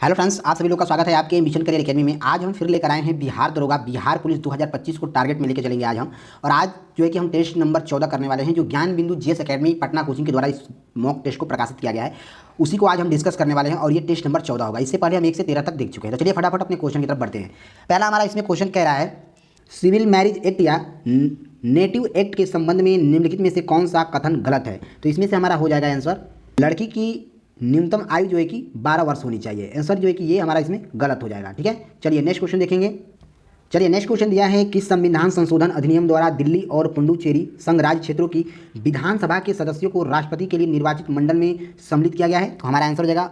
Hello friends, आप सभी लोग का स्वागत है आपके मिशन करियर एकेडमी में। आज हम फिर लेकर आए हैं बिहार दरोगा बिहार पुलिस 2025 को टारगेट में लेकर चलेंगे आज हम। और आज जो है कि हम टेस्ट नंबर 14 करने वाले हैं, जो ज्ञान बिंदु जीएस एकेडमी पटना कोचिंग के द्वारा इस मॉक टेस्ट को प्रकाशित किया गया है, उसी को आज हम डिस्कस करने वाले हैं। और ये टेस्ट नंबर 14 होगा। इससे पहले हम 1 से 13 तक देख चुके हैं। तो चलिए फटाफट अपने क्वेश्चन की तरफ बढ़ते हैं। पहला हमारा इसमें क्वेश्चन कह रहा है, सिविल मैरिज एक्ट या नेटिव एक्ट के संबंध में निम्नलिखित में से कौन सा कथन गलत है। तो इसमें से हमारा हो जाएगा आंसर, लड़की की न्यूनतम आयु जो है कि 12 वर्ष होनी चाहिए। आंसर जो है कि ये हमारा इसमें गलत हो जाएगा। ठीक है, चलिए नेक्स्ट क्वेश्चन देखेंगे। चलिए नेक्स्ट क्वेश्चन दिया है, किस संविधान संशोधन अधिनियम द्वारा दिल्ली और पुडुचेरी संघ राज्य क्षेत्रों की विधानसभा के सदस्यों को राष्ट्रपति के लिए निर्वाचित मंडल में सम्मिलित किया गया है। तो हमारा आंसर हो जाएगा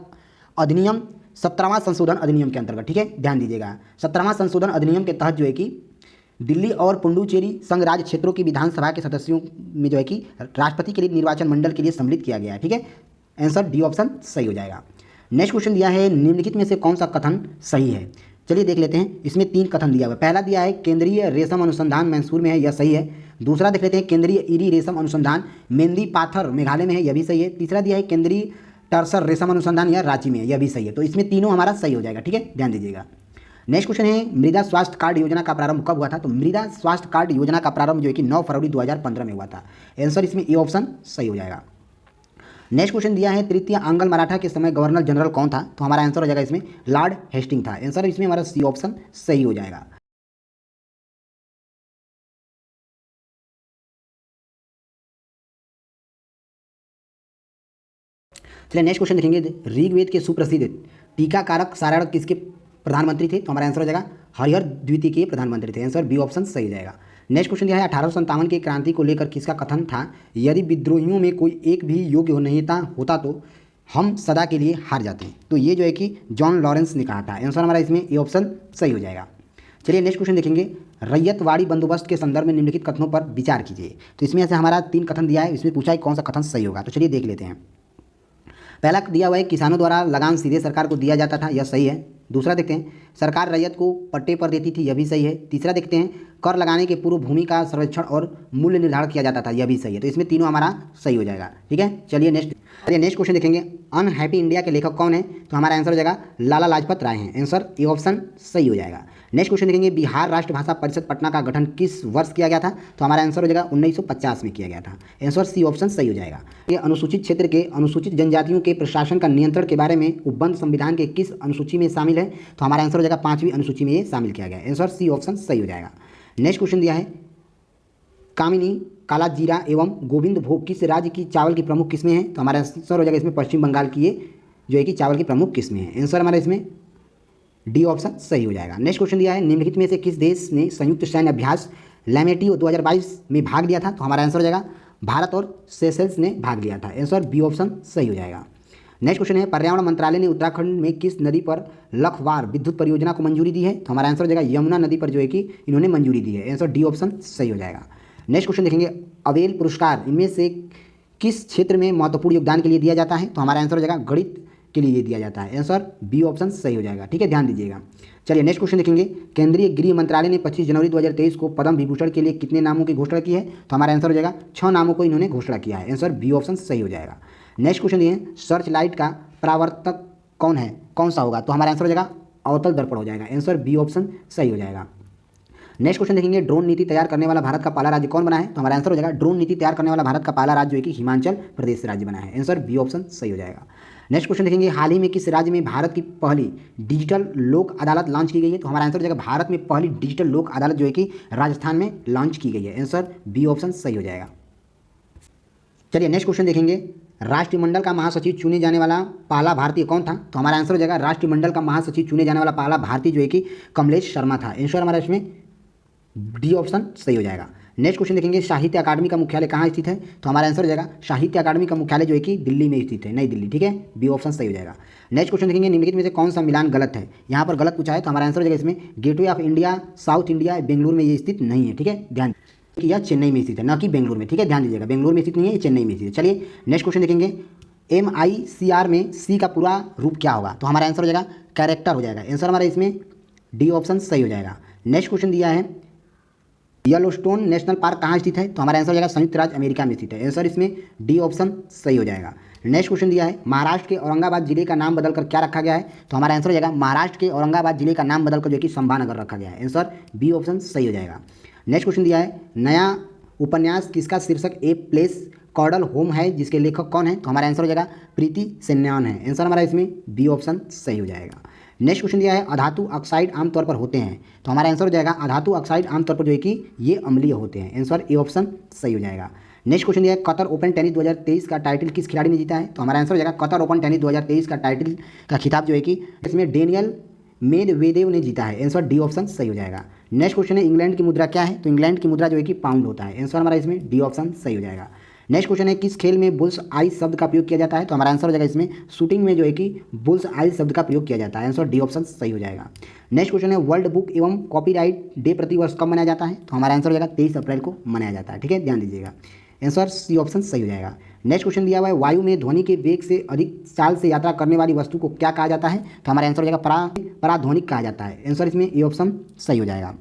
अधिनियम 17वां संशोधन अधिनियम के अंतर्गत। ठीक है, ध्यान दीजिएगा, 17वां संशोधन अधिनियम के तहत जो है कि दिल्ली और पुडुचेरी संघ राज्य क्षेत्रों की विधानसभा के सदस्यों में जो है कि राष्ट्रपति के लिए निर्वाचन मंडल के लिए सम्मिलित किया गया है। ठीक है, आंसर डी ऑप्शन सही हो जाएगा। नेक्स्ट क्वेश्चन दिया है, निम्नलिखित में से कौन सा कथन सही है। चलिए देख लेते हैं। इसमें 3 कथन दिया हुआ है। पहला दिया है, केंद्रीय रेशम अनुसंधान मैसूर में है, यह सही है। दूसरा देख लेते हैं, केंद्रीय इरी रेशम अनुसंधान मेंदी पाथर मेघालय में है, यह भी सही है। तीसरा दिया है, केंद्रीय टर्सर रेशम अनुसंधान यह रांची में है, यह भी सही है। तो इसमें तीनों हमारा सही हो जाएगा। ठीक है, ध्यान दीजिएगा। नेक्स्ट क्वेश्चन है, मृदा स्वास्थ्य कार्ड योजना का प्रारंभ कब हुआ था। तो मृदा स्वास्थ्य कार्ड योजना का प्रारंभ जो है कि 9 फरवरी 2015 में हुआ था। आंसर इसमें ए ऑप्शन सही हो जाएगा। नेक्स्ट क्वेश्चन दिया है, तृतीय आंग्ल मराठा के समय गवर्नर जनरल कौन था। तो हमारा आंसर हो जाएगा इसमें लॉर्ड हेस्टिंग था। आंसर इसमें हमारा सी ऑप्शन सही हो जाएगा। चलिए नेक्स्ट क्वेश्चन देखेंगे, ऋग्वेद के सुप्रसिद्ध टीकाकारक सारण किसके प्रधानमंत्री थे। तो हमारा आंसर हो जाएगा हरिहर द्वितीय के प्रधानमंत्री थे। आंसर बी ऑप्शन सही हो जाएगा। नेक्स्ट क्वेश्चन दिया है, 1857 की क्रांति को लेकर किसका कथन था, यदि विद्रोहियों में कोई एक भी योग्य नेता होता तो हम सदा के लिए हार जाते। तो ये जो है कि जॉन लॉरेंस ने कहा था। आंसर हमारा इसमें ए ऑप्शन सही हो जाएगा। चलिए नेक्स्ट क्वेश्चन देखेंगे, रैयतवाड़ी बंदोबस्त के संदर्भ में निम्नलिखित कथनों पर विचार कीजिए। तो इसमें से हमारा 3 कथन दिया है, इसमें पूछा है कौन सा कथन सही होगा। तो चलिए देख लेते हैं। पहला दिया हुआ है, किसानों द्वारा लगान सीधे सरकार को दिया जाता था, यह सही है। दूसरा देखते हैं, सरकार रैयत को पट्टे पर देती थी, यह भी सही है। तीसरा देखते हैं, कर लगाने के पूर्व भूमि का सर्वेक्षण और मूल्य निर्धारण किया जाता था, यह भी सही है। तो इसमें तीनों हमारा सही हो जाएगा। ठीक है, चलिए नेक्स्ट क्वेश्चन देखेंगे, अनहैप्पी इंडिया के लेखक कौन है। तो हमारा आंसर हो जाएगा लाला लाजपत राय हैं। आंसर ए ऑप्शन सही हो जाएगा। नेक्स्ट क्वेश्चन देखेंगे, बिहार राष्ट्र भाषा परिषद पटना का गठन किस वर्ष किया गया था। तो हमारा आंसर हो जाएगा 1950 में किया गया था। आंसर सी ऑप्शन सही हो जाएगा। ये अनुसूचित क्षेत्र के अनुसूचित जनजातियों के प्रशासन का नियंत्रण के बारे में उपबंध संविधान के किस अनुसूची में शामिल है। तो हमारा आंसर हो जाएगा 5वीं अनुसूची में ये शामिल किया गया है। आंसर सी ऑप्शन सही हो जाएगा। नेक्स्ट क्वेश्चन दिया है, कामिनी काला जीरा एवं गोविंद भोग किस राज्य की चावल की प्रमुख किस्में हैं। तो हमारा आंसर हो जाएगा इसमें पश्चिम बंगाल की ये जो है कि चावल की प्रमुख किस्में हैं। आंसर हमारा इसमें डी ऑप्शन सही हो जाएगा। नेक्स्ट क्वेश्चन दिया है, निम्नलिखित में से किस देश ने संयुक्त सैन्य अभ्यास लैमेटियो 2022 में भाग लिया था। तो हमारा आंसर हो जाएगा भारत और सेशेल्स ने भाग लिया था। आंसर बी ऑप्शन सही हो जाएगा। नेक्स्ट क्वेश्चन है, पर्यावरण मंत्रालय ने उत्तराखंड में किस नदी पर लखवार विद्युत परियोजना को मंजूरी दी है। तो हमारा आंसर हो जाएगा यमुना नदी पर जो है कि इन्होंने मंजूरी दी है। आंसर डी ऑप्शन सही हो जाएगा। नेक्स्ट क्वेश्चन देखेंगे, अवेल पुरस्कार इनमें से किस क्षेत्र में महत्वपूर्ण योगदान के लिए दिया जाता है। तो हमारा आंसर हो जाएगा गणित के लिए दिया जाता है। आंसर बी ऑप्शन सही हो जाएगा। ठीक है, ध्यान दीजिएगा। चलिए नेक्स्ट क्वेश्चन देखेंगे, केंद्रीय गृह मंत्रालय ने 25 जनवरी 2023 को पद्म विभूषण के लिए कितने नामों की घोषणा की है। तो हमारा आंसर हो जाएगा 6 नामों को इन्होंने घोषणा किया है। आंसर बी ऑप्शन सही हो जाएगा। नेक्स्ट क्वेश्चन दिए, सर्च लाइट का परावर्तक कौन है, कौन सा होगा। तो हमारा आंसर हो जाएगा अवतल दर्पण हो जाएगा। आंसर बी ऑप्शन सही हो जाएगा। नेक्स्ट क्वेश्चन देखेंगे, ड्रोन नीति तैयार करने वाला भारत का पहला राज्य कौन बना है। तो हमारा आंसर हो जाएगा ड्रोन नीति तैयार करने वाला भारत का पहला राज्य जो है कि हिमाचल प्रदेश राज्य बना है। आंसर बी ऑप्शन सही हो जाएगा। नेक्स्ट क्वेश्चन देखेंगे, हाल ही में किस राज्य में भारत की पहली डिजिटल लोक अदालत लॉन्च की गई है। तो हमारा आंसर हो जाएगा भारत में पहली डिजिटल लोक अदालत जो है कि राजस्थान में लॉन्च की गई है। आंसर बी ऑप्शन सही हो जाएगा। चलिए नेक्स्ट क्वेश्चन देखेंगे, राष्ट्रमंडल का महासचिव चुने जाने वाला पहला भारतीय कौन था। तो हमारा आंसर हो जाएगा राष्ट्रमंडल का महासचिव चुने जाने वाला पहला भारतीय जो है कि कमलेश शर्मा था। आंसर हमारा इसमें डी ऑप्शन सही हो जाएगा। नेक्स्ट क्वेश्चन देखेंगे, साहित्य अकादमी का मुख्यालय कहाँ स्थित है। तो हमारा आंसर हो जाएगा साहित्य अकादमी का मुख्यालय जो है कि दिल्ली में स्थित है, नई दिल्ली। ठीक है, बी ऑप्शन सही हो जाएगा। नेक्स्ट क्वेश्चन देखेंगे, निम्नलिखित में से कौन सा मिलान गलत है। यहाँ पर गलत पूछा है। तो हमारा आंसर हो जाएगा इसमें gateway of India south India Bengaluru में ये स्थित नहीं है। ठीक है, ध्यान कि यह चेन्नई में स्थित है, न कि बेंगलुरु में। ठीक है, ध्यान दीजिएगा, बेंगलुरु में स्थित नहीं है, ये चेन्नई में स्थित है। चलिए नेक्स्ट क्वेश्चन देखेंगे, MICR में सी का पूरा रूप क्या होगा। तो हमारा आंसर हो जाएगा कैरेक्टर हो जाएगा। आंसर हमारा इसमें डी ऑप्शन सही हो जाएगा। नेक्स्ट क्वेश्चन दिया है, येलोस्टोन नेशनल पार्क कहाँ स्थित है। तो हमारा आंसर हो जाएगा संयुक्त राज्य अमेरिका में स्थित है। आंसर इसमें डी ऑप्शन सही हो जाएगा। नेक्स्ट क्वेश्चन दिया है महाराष्ट्र के औरंगाबाद जिले का नाम बदलकर क्या रखा गया है, तो हमारा आंसर हो जाएगा महाराष्ट्र के औरंगाबाद जिले का नाम बदलकर जो कि संभानगर रखा गया है। आंसर बी ऑप्शन सही हो जाएगा। नेक्स्ट क्वेश्चन दिया है नया उपन्यास किसका शीर्षक ए प्लेस कॉर्डल होम है, जिसके लेखक कौन है, तो हमारा आंसर हो जाएगा प्रीति सेन्यान है। आंसर हमारा इसमें बी ऑप्शन सही हो जाएगा। नेक्स्ट क्वेश्चन दिया है अधातु ऑक्साइड आमतौर पर होते हैं, तो हमारा आंसर हो जाएगा अधातु ऑक्साइड आमतौर पर जो है कि ये अम्लीय होते हैं। आंसर ए ऑप्शन सही हो जाएगा। नेक्स्ट क्वेश्चन दिया है कतर ओपन टेनिस 2023 का टाइटल किस खिलाड़ी ने जीता है, तो हमारा आंसर हो जाएगा कतर ओपन टेनिस 2023 का टाइटल का खिताब जो है कि इसमें डेनियल मेदवेदेव ने जीता है। आंसर डी ऑप्शन सही हो जाएगा। नेक्स्ट क्वेश्चन है इंग्लैंड की मुद्रा क्या है, तो इंग्लैंड की मुद्रा जो है कि पाउंड होता है। आंसर हमारा इसमें डी ऑप्शन सही हो जाएगा। नेक्स्ट क्वेश्चन है किस खेल में बुल्स आई शब्द का प्रयोग किया जाता है, तो हमारा आंसर हो जाएगा इसमें शूटिंग में जो है कि बुल्स आई शब्द का प्रयोग किया जाता है। आंसर डी ऑप्शन सही हो जाएगा। नेक्स्ट क्वेश्चन है वर्ल्ड बुक एवं कॉपीराइट डे प्रतिवर्ष कब मनाया जाता है, तो हमारा आंसर हो जाएगा 23 अप्रैल को मनाया जाता है। ठीक है, ध्यान दीजिएगा। आंसर सी ऑप्शन सही हो जाएगा। नेक्स्ट क्वेश्चन दिया हुआ है वायु में ध्वनि के वेग से अधिक चाल से यात्रा करने वाली वस्तु को क्या कहा जाता है, तो हमारा आंसर हो जाएगा पराध्वनिक कहा जाता है। आंसर इसमें ए ऑप्शन सही हो जाएगा।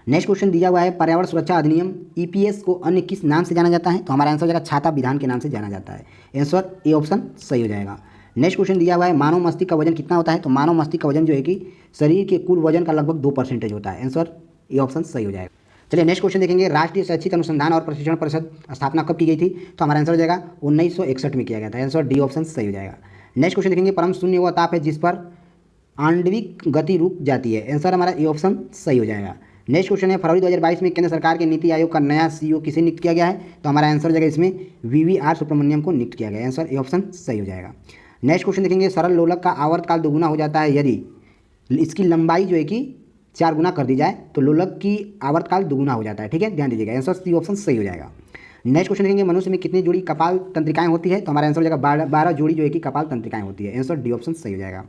नेक्स्ट क्वेश्चन दिया हुआ है पर्यावरण सुरक्षा अधिनियम ईपीएस को अन्य किस नाम से जाना जाता है, तो हमारा आंसर हो जाएगा छाता विधान के नाम से जाना जाता है। आंसर ए ऑप्शन सही हो जाएगा। नेक्स्ट क्वेश्चन दिया हुआ है मानव मस्तिष्क का वजन कितना होता है, तो मानव मस्तिष्क का वजन जो है कि शरीर के कुल वजन का लगभग 2% होता है। आंसर ए ऑप्शन सही हो जाएगा। चलिए नेक्स्ट क्वेश्चन देखेंगे राष्ट्रीय शैक्षिक अनुसंधान और प्रशिक्षण परिषद स्थापना कब की गई थी, तो हमारा आंसर हो जाएगा 1961 में किया गया था। आंसर डी ऑप्शन सही हो जाएगा। नेक्स्ट क्वेश्चन देखेंगे परम शून्य वह ताप है जिस पर आणविक गति रुक जाती है। आंसर हमारा ए ऑप्शन सही हो जाएगा। नेक्स्ट क्वेश्चन है फरवरी 2022 में केंद्र सरकार के नीति आयोग का नया सीईओ किसे नियुक्त किया गया है, तो हमारा आंसर हो जाएगा इसमें वीवीआर सुब्रमण्यम को नियुक्त किया गया है। आंसर ए ऑप्शन सही हो जाएगा। नेक्स्ट क्वेश्चन देखेंगे सरल लोलक का आवर्तकाल दोगुना हो जाता है यदि इसकी लंबाई जो है कि 4 गुना कर दी जाए तो लोलक की आवर्तकाल दोगुना हो जाता है। ठीक है, ध्यान दीजिएगा। आंसर सी ऑप्शन सही हो जाएगा। नेक्स्ट क्वेश्चन देखेंगे मनुष्य में कितनी जोड़ी कपाल तंत्रिकाएं होती है, तो हमारा आंसर हो जाएगा 12 जोड़ी जो है कि कपाल तंत्रिकाएं होती है। आंसर डी ऑप्शन सही हो जाएगा।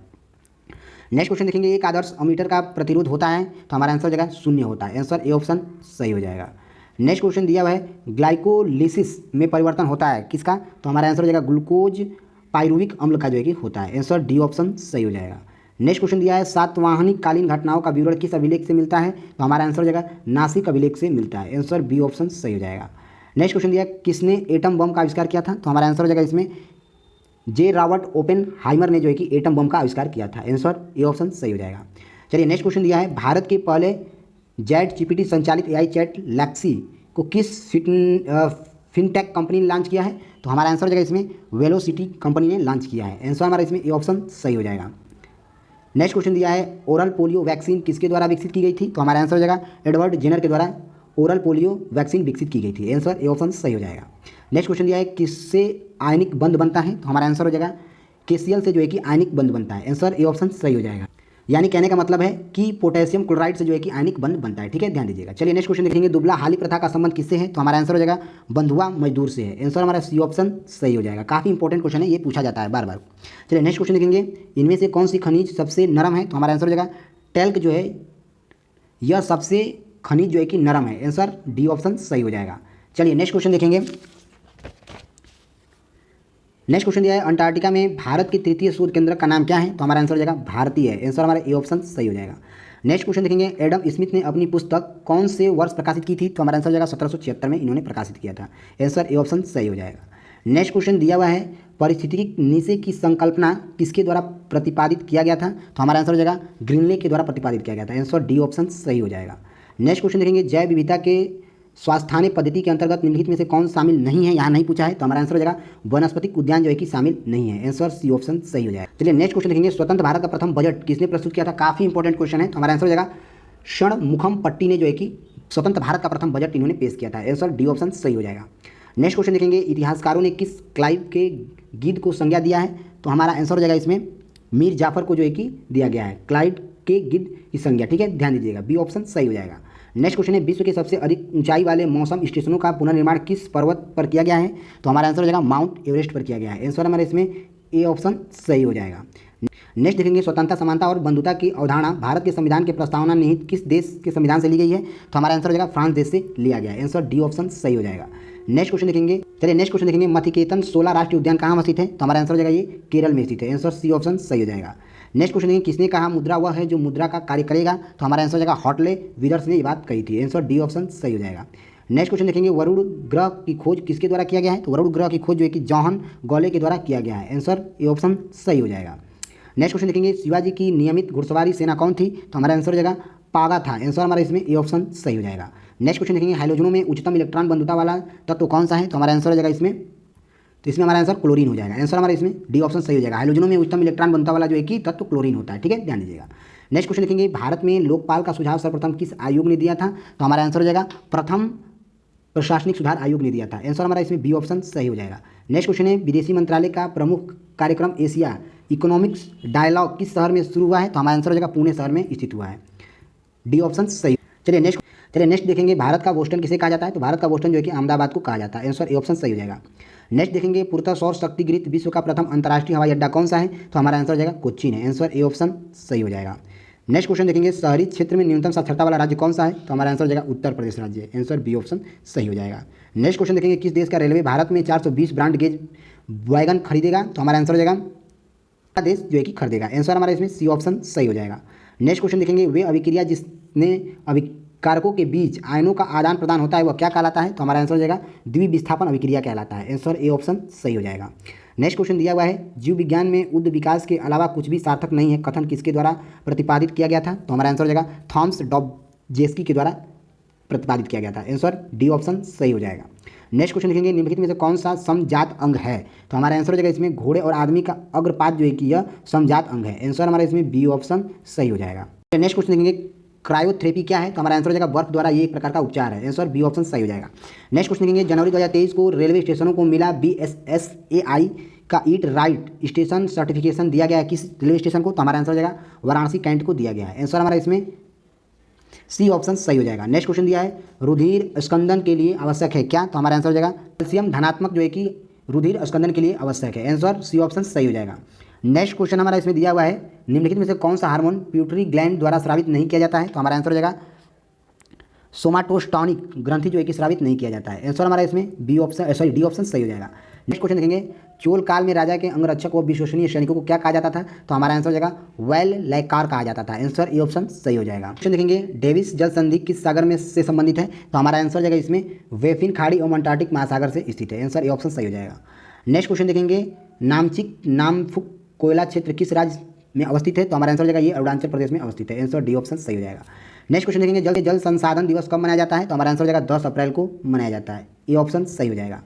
नेक्स्ट क्वेश्चन देखेंगे एक आदर्श अमीटर का प्रतिरोध होता है, तो हमारा आंसर हो जाएगा 0 होता है। आंसर ए ऑप्शन सही हो जाएगा। नेक्स्ट क्वेश्चन दिया हुआ है ग्लाइकोलिसिस में परिवर्तन होता है किसका, तो हमारा आंसर हो जाएगा ग्लूकोज पाइरुविक अम्ल का जो है कि होता है। आंसर डी ऑप्शन सही हो जाएगा। नेक्स्ट क्वेश्चन दिया है सातवाहनी कालीन घटनाओं का विवरण किस अभिलेख से मिलता है, तो हमारा आंसर हो जाएगा नासिक अभिलेख से मिलता है। आंसर बी ऑप्शन सही हो जाएगा। नेक्स्ट क्वेश्चन दिया किसने एटम बम का आविष्कार किया था, तो हमारा आंसर हो जाएगा इसमें जे रॉबर्ट ओपेनहाइमर ने जो है कि एटम बम का आविष्कार किया था। आंसर ए ऑप्शन सही हो जाएगा। चलिए नेक्स्ट क्वेश्चन दिया है भारत के पहले जेट जीपीटी संचालित एआई चैट लैक्सी को किस फिनटेक कंपनी ने लॉन्च किया है, तो हमारा आंसर हो जाएगा इसमें वेलोसिटी कंपनी ने लॉन्च किया है। आंसर हमारा इसमें ए ऑप्शन सही हो जाएगा। नेक्स्ट क्वेश्चन दिया है ओरल पोलियो वैक्सीन किसके द्वारा विकसित की गई थी, तो हमारा आंसर हो जाएगा एडवर्ड जेनर के द्वारा ओरल पोलियो वैक्सीन विकसित की गई थी। आंसर ए ऑप्शन सही हो जाएगा। नेक्स्ट क्वेश्चन दिया है किससे आयनिक बंध बनता है, तो हमारा आंसर हो जाएगा केसीएल से जो है कि आयनिक बंध बनता है। आंसर ए ऑप्शन सही हो जाएगा। यानी कहने का मतलब है कि पोटेशियम क्लोराइड से जो है कि आयनिक बंध बनता है। ठीक है, ध्यान दीजिएगा। चलिए नेक्स्ट क्वेश्चन देखेंगे दुबला हाली प्रथा का संबंध किससे है, तो हमारा आंसर हो जाएगा बंधुआ मजदूर से है। आंसर हमारा सी ऑप्शन सही हो जाएगा। काफ़ी इंपॉर्टेंट क्वेश्चन है, ये पूछा जाता है बार बार। चलिए नेक्स्ट क्वेश्चन देखेंगे इनमें से कौन सी खनिज सबसे नरम है, तो हमारा आंसर हो जाएगा टेल्क जो है यह सबसे खनिज जो है कि नरम है। आंसर डी ऑप्शन सही हो जाएगा। चलिए नेक्स्ट क्वेश्चन देखेंगे। नेक्स्ट क्वेश्चन दिया है अंटार्कटिका में भारत के तृतीय शोध केंद्र का नाम क्या है, तो हमारा आंसर हो जाएगा भारतीय है। आंसर हमारा ए ऑप्शन सही हो जाएगा। नेक्स्ट क्वेश्चन देखेंगे एडम स्मिथ ने अपनी पुस्तक कौन से वर्ष प्रकाशित की थी, तो हमारा आंसर हो जाएगा 1776 में इन्होंने प्रकाशित किया था। आंसर ए ऑप्शन सही हो जाएगा। नेक्स्ट क्वेश्चन दिया हुआ है पारिस्थितिकी नीचे की संकल्पना किसके द्वारा प्रतिपादित किया गया था, तो हमारा आंसर हो जाएगा ग्रीनले के द्वारा प्रतिपादित किया गया था। आंसर डी ऑप्शन सही हो जाएगा। नेक्स्ट क्वेश्चन देखेंगे जैव विविधता के स्वास्थ्य पद्धति के अंतर्गत निम्नलिखित में से कौन शामिल नहीं है, यहाँ नहीं पूछा है, तो हमारा आंसर हो जाएगा वनस्पतिक उद्यान जो है कि शामिल नहीं है। आंसर सी ऑप्शन सही हो जाएगा। चलिए नेक्स्ट क्वेश्चन देखेंगे स्वतंत्र भारत का प्रथम बजट किसने प्रस्तुत किया था, काफी इंपॉर्टेंट क्वेश्चन है, तो हमारा आंसर हो जाएगा षणमुखम पट्टी ने जो है कि स्वतंत्र भारत का प्रथम बजट इन्होंने पेश किया था। आंसर डी ऑप्शन सही हो जाएगा। नेक्स्ट क्वेश्चन देखेंगे इतिहासकारों ने किस क्लाइव के गीत को संज्ञा दिया है, तो हमारा आंसर हो जाएगा इसमें मीर जाफर को जो है कि दिया गया है क्लाइव के गीत की संज्ञा। ठीक है, ध्यान दीजिएगा। बी ऑप्शन सही हो जाएगा। नेक्स्ट क्वेश्चन है विश्व के सबसे अधिक ऊंचाई वाले मौसम स्टेशनों का पुनर्निर्माण किस पर्वत पर किया गया है, तो हमारा आंसर हो जाएगा माउंट एवरेस्ट पर किया गया है। आंसर हमारे इसमें ए ऑप्शन सही हो जाएगा। नेक्स्ट देखेंगे स्वतंत्रता समानता और बंधुता की अवधारणा भारत के संविधान के प्रस्तावना निहित किस देश के संविधान से ली गई है, तो हमारा आंसर हो जाएगा फ्रांस देश से लिया गया है। आंसर डी ऑप्शन सही हो जाएगा। नेक्स्ट क्वेश्चन देखेंगे। चलिए नेक्स्ट क्वेश्चन देखेंगे मथिकेतन 16 राष्ट्रीय उद्यान कहाँ स्थित है, तो हमारा आंसर हो जाएगा ये केरल में स्थित है। आंसर सी ऑप्शन सही हो जाएगा। नेक्स्ट क्वेश्चन देखेंगे किसने कहा मुद्रा वह है जो मुद्रा का कार्य करेगा, तो हमारा आंसर हो जाएगा हॉटले विदर्स ने ये बात कही थी। आंसर डी ऑप्शन सही हो जाएगा। नेक्स्ट क्वेश्चन देखेंगे वरुण ग्रह की खोज किसके द्वारा किया गया है, तो वरुण ग्रह की खोज जो है कि जॉन गॉले के द्वारा किया गया है। आंसर ए ऑप्शन सही हो जाएगा। नेक्स्ट क्वेश्चन देखेंगे शिवाजी की नियमित घुड़सवारी सेना कौन थी, तो हमारा आंसर हो जाएगा पागा था। आंसर हमारा इसमें ए ऑप्शन सही हो जाएगा। नेक्स्ट क्वेश्चन देखेंगे हाइड्रोजनों में उच्चतम इलेक्ट्रॉन बंधुता वाला तत्व कौन सा है, तो हमारा आंसर हो जाएगा इसमें, तो इसमें हमारा आंसर क्लोरीन हो जाएगा। आंसर हमारा इसमें डी ऑप्शन सही हो जाएगा। हाइड्रोजनों में उच्चतम इलेक्ट्रॉन बंधुता वाला जो है कि तत्व क्लोरीन होता है, ठीक है, ध्यान दीजिएगा। नेक्स्ट क्वेश्चन देखेंगे भारत में लोकपाल का सुझाव सर्वप्रथम किस आयोग ने दिया था, तो हमारा आंसर हो जाएगा प्रथम प्रशासनिक सुधार आयोग ने दिया था। आंसर हमारा इसमें बी ऑप्शन सही हो जाएगा। नेक्स्ट क्वेश्चन है विदेशी मंत्रालय का प्रमुख कार्यक्रम एशिया इकोनॉमिक्स डायलॉग किस शहर में शुरू हुआ है, तो हमारा आंसर हो जाएगा पुणे शहर में स्थित हुआ है। डी ऑप्शन सही। चलिए नेक्स्ट देखेंगे भारत का बोस्टन किसे कहा जाता है, तो भारत का बोस्टन जो है कि अहमदाबाद को कहा जाता है। आंसर ए ऑप्शन सही हो जाएगा। नेक्स्ट देखेंगे पूर्णतः सौर शक्ति गृहित विश्व का प्रथम अंतर्राष्ट्रीय हवाई अड्डा कौन सा है, तो हमारा आंसर हो जाएगा कोच्चिन है। आंसर ए ऑप्शन सही हो जाएगा। नेक्स्ट क्वेश्चन देखेंगे शहरी क्षेत्र में न्यूनतम साक्षरता वाला राज्य कौन सा है, तो हमारा आंसर हो जाएगा उत्तर प्रदेश राज्य है। आंसर बी ऑप्शन सही हो जाएगा। नेक्स्ट क्वेश्चन देखेंगे किस देश का रेलवे भारत में 420 ब्रांड गेज वैगन खरीदेगा, तो हमारा आंसर हो जाएगा देश जो है कि खरीदेगा। आंसर हमारा इसमें सी ऑप्शन सही हो जाएगा। नेक्स्ट क्वेश्चन देखेंगे वे अभिक्रिया जिसने अभिकारकों के बीच आयनों का आदान प्रदान होता है वह क्या कहलाता है, तो हमारा आंसर हो जाएगा द्विविस्थापन अभिक्रिया कहलाता है। आंसर ए ऑप्शन सही हो जाएगा। नेक्स्ट क्वेश्चन दिया हुआ है जीव विज्ञान में उद्ध विकास के अलावा कुछ भी सार्थक नहीं है कथन किसके द्वारा प्रतिपादित किया गया था, तो हमारा आंसर हो जाएगा थॉमस डॉबजेस्की के द्वारा प्रतिपादित किया गया था। आंसर डी ऑप्शन सही हो जाएगा। नेक्स्ट क्वेश्चन लिखेंगे निम्नलिखित में से कौन सा समजात अंग है, तो हमारा आंसर हो जाएगा इसमें घोड़े और आदमी का अग्रपाद जो है कि यह समजात अंग है। आंसर हमारा इसमें बी ऑप्शन सही हो जाएगा। नेक्स्ट क्वेश्चन लिखेंगे क्रायोथेरेपी क्या है, तो हमारा आंसर हो जाएगा बर्फ द्वारा ये एक प्रकार का उपचार है। आंसर बी ऑप्शन सही हो जाएगा। नेक्स्ट क्वेश्चन लिखेंगे जनवरी 2023 को रेलवे स्टेशनों को मिला BSSAI का ईट राइट स्टेशन सर्टिफिकेशन दिया गया है किस रेलवे स्टेशन को, तो हमारा आंसर हो जाएगा वाराणसी कैंट को दिया गया है। आंसर हमारा इसमें सी ऑप्शन सही हो जाएगा। नेक्स्ट क्वेश्चन दिया है रुधिर स्कंदन के लिए आवश्यक है क्या, तो हमारा आंसर हो जाएगा कैल्शियम धनात्मक जो है कि रुधिर स्कंदन के लिए आवश्यक है। आंसर सी ऑप्शन सही हो जाएगा। नेक्स्ट क्वेश्चन हमारा इसमें दिया हुआ है निम्नलिखित में से कौन सा हार्मोन प्यूटरी ग्लैंड द्वारा स्रावित नहीं किया जाता है, तो हमारा आंसर हो जाएगा सोमाटोस्टॉनिक ग्रंथि जो है कि स्रावित नहीं किया जाता है। आंसर हमारा इसमें बी ऑप्शन डी ऑप्शन सही हो जाएगा। नेक्स्ट क्वेश्चन देखेंगे चोल काल में राजा के अंगरक्षक व विश्वसनीय सैनिकों को क्या कहा जाता था, तो हमारा आंसर हो जाएगा वेल लैकार कहा जाता था। आंसर ए ऑप्शन सही हो जाएगा। क्वेश्चन देखेंगे डेविस जल संधि किस सागर में से संबंधित है, तो हमारा आंसर हो जाएगा इसमें वेफिन खाड़ी एवं अंटार्कटिक महासागर से स्थित है। आंसर ए ऑप्शन सही हो जाएगा। नेक्स्ट क्वेश्चन देखेंगे नामचिक नामफुक कोयला क्षेत्र किस राज्य में अवस्थित है, तो हमारा आंसर हो जाएगा ये अरुणाचल प्रदेश में अवस्थित है। आंसर डी ऑप्शन सही हो जाएगा। नेक्स्ट क्वेश्चन देखेंगे जल संसाधन दिवस कब मनाया जाता है, तो हमारा आंसर हो जाएगा 10 अप्रैल को मनाया जाता है। ए ऑप्शन सही हो जाएगा।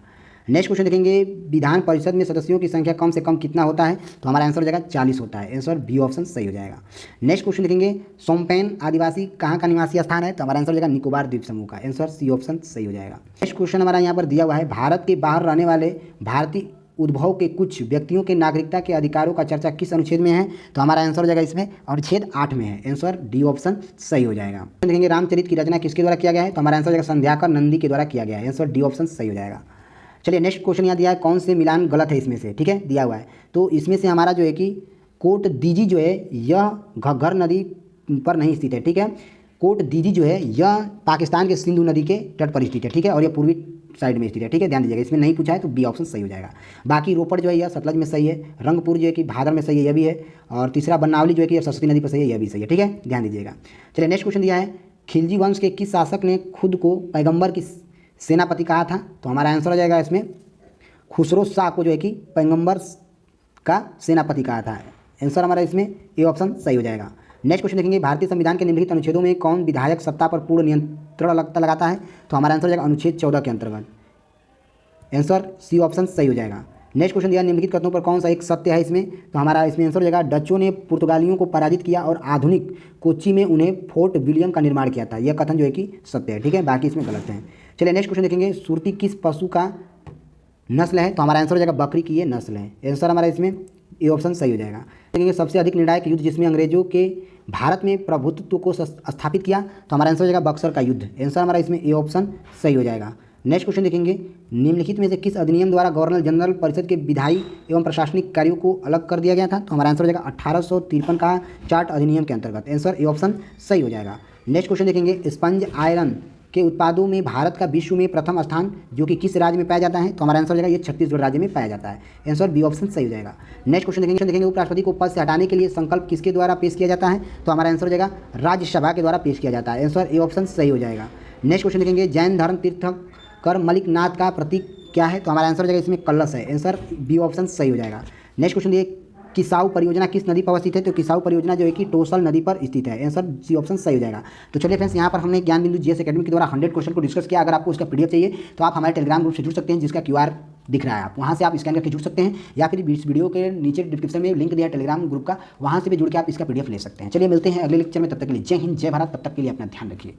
नेक्स्ट क्वेश्चन देखेंगे विधान परिषद में सदस्यों की संख्या कम से कम कितना होता है, तो हमारा आंसर हो जाएगा 40 होता है। आंसर बी ऑप्शन सही हो जाएगा। नेक्स्ट क्वेश्चन देखेंगे सोमपेन आदिवासी कहाँ का निवासी स्थान है, तो हमारा आंसर हो जाएगा निकोबार द्वीप समूह का। आंसर सी ऑप्शन सही हो जाएगा। नेक्स्ट क्वेश्चन हमारा यहाँ पर दिया हुआ है भारत के बाहर रहने वाले भारतीय उद्भव के कुछ व्यक्तियों के नागरिकता के अधिकारों का चर्चा किस अनुच्छेद में है, तो हमारा आंसर हो जाएगा इसमें अनुच्छेद 8 में है। आंसर डी ऑप्शन सही हो जाएगा। देखेंगे रामचरित की रचना किसके द्वारा किया गया है, तो हमारा आंसर हो जाएगा संध्याकर नंदी के द्वारा किया गया है। आंसर डी ऑप्शन सही हो जाएगा। चलिए नेक्स्ट क्वेश्चन यहाँ दिया है कौन से मिलान गलत है इसमें से, ठीक है, दिया हुआ है। तो इसमें से हमारा जो है कि कोट दीजी जो है यह घग्गर नदी पर नहीं स्थित है, ठीक है। कोट दीजी जो है यह पाकिस्तान के सिंधु नदी के तट पर स्थित है, ठीक है, और यह पूर्वी साइड में स्थित है, ठीक है, ध्यान दीजिएगा। इसमें नहीं पूछा है तो बी ऑप्शन सही हो जाएगा। बाकी रोपड़ जो है यह सतलज में सही है, रंगपुर जो है कि भादर में सही है, यह भी है, और तीसरा बनावली जो है कि सरस्वती नदी पर सही है, यह भी सही है, ठीक है, ध्यान दीजिएगा। चलिए नेक्स्ट क्वेश्चन दिया है खिलजी वंश के किस शासक ने खुद को पैगंबर की सेनापति कहा था, तो हमारा आंसर हो जाएगा इसमें खुसरो शाह को जो है कि पैगंबर का सेनापति कहा था। आंसर हमारा इसमें ए ऑप्शन सही हो जाएगा। नेक्स्ट क्वेश्चन देखेंगे भारतीय संविधान के निम्नलिखित अनुच्छेदों में कौन विधायक सत्ता पर पूर्ण नियंत्रण लगाता है, तो हमारा आंसर हो जाएगा अनुच्छेद 14 के अंतर्गत। आंसर सी ऑप्शन सही हो जाएगा। नेक्स्ट क्वेश्चन दिया निम्नलिखित कथनों पर कौन सा एक सत्य है इसमें, तो हमारा इसमें आंसर हो जाएगा डचों ने पुर्तगालियों को पराजित किया और आधुनिक कोच्चि में उन्हें फोर्ट विलियम का निर्माण किया था। यह कथन जो है कि सत्य है, ठीक है, बाकी इसमें गलत है। चलिए नेक्स्ट क्वेश्चन देखेंगे सुरती किस पशु का नस्ल है, तो हमारा आंसर हो जाएगा बकरी की ये नस्ल है। आंसर हमारा इसमें ए ऑप्शन सही हो जाएगा। देखेंगे सबसे अधिक निर्णायक युद्ध जिसमें अंग्रेजों के भारत में प्रभुत्व को स्थापित किया, तो हमारा आंसर हो जाएगा बक्सर का युद्ध। आंसर हमारा इसमें ए ऑप्शन सही हो जाएगा। नेक्स्ट क्वेश्चन देखेंगे निम्नलिखित में से किस अधिनियम द्वारा गवर्नर जनरल परिषद के विधायी एवं प्रशासनिक कार्यों को अलग कर दिया गया था, तो हमारा आंसर हो जाएगा 1853 का चार्ट अधिनियम के अंतर्गत। आंसर ए ऑप्शन सही हो जाएगा। नेक्स्ट क्वेश्चन देखेंगे स्पंज आयरन के उत्पादों में भारत का विश्व में प्रथम स्थान जो कि किस राज्य में पाया जाता है, तो हमारा आंसर हो जाएगा ये छत्तीसगढ़ राज्य में पाया जाता है। आंसर बी ऑप्शन सही हो जाएगा। नेक्स्ट क्वेश्चन देखेंगे उपराष्ट्रपति को पद से हटाने के लिए संकल्प किसके द्वारा पेश किया जाता है, तो हमारा आंसर हो जाएगा राज्यसभा के द्वारा पेश किया जाता है। आंसर ए ऑप्शन सही हो जाएगा। नेक्स्ट क्वेश्चन देखेंगे, जैन धर्म तीर्थंकर मलिकनाथ का प्रतीक क्या है? तो हमारा आंसर हो जाएगा इसमें कलश है। आंसर बी ऑप्शन सही हो जाएगा। नेक्स्ट क्वेश्चन ये, किसाऊ परियोजना किस नदी पर अवस्थित है? तो किसाऊ परियोजना जो है कि टोसल नदी पर स्थित है। आंसर सी ऑप्शन सही हो जाएगा। तो चलिए फ्रेंड्स, यहाँ पर हमने ज्ञान बिंदु जीएस एकेडमी के द्वारा 100 क्वेश्चन को डिस्कस किया। अगर आपको इसका पीडीएफ चाहिए तो आप हमारे टेलीग्राम ग्रुप से जुड़ सकते हैं, जिसका क्यूआर दिख रहा है, आप वहाँ से आप स्कैन करके जुड़ सकते हैं, या फिर इस वीडियो के नीचे डिस्क्रिप्शन में लिंक दिया है टेलीग्राम ग्रुप का, वहाँ से भी जुड़ के आप इसका पीडीएफ ले सकते हैं। चलिए मिलते हैं अगले लेक्चर में, तब तक के लिए जय हिंद जय भारत। तब तक के लिए अपना ध्यान रखिए।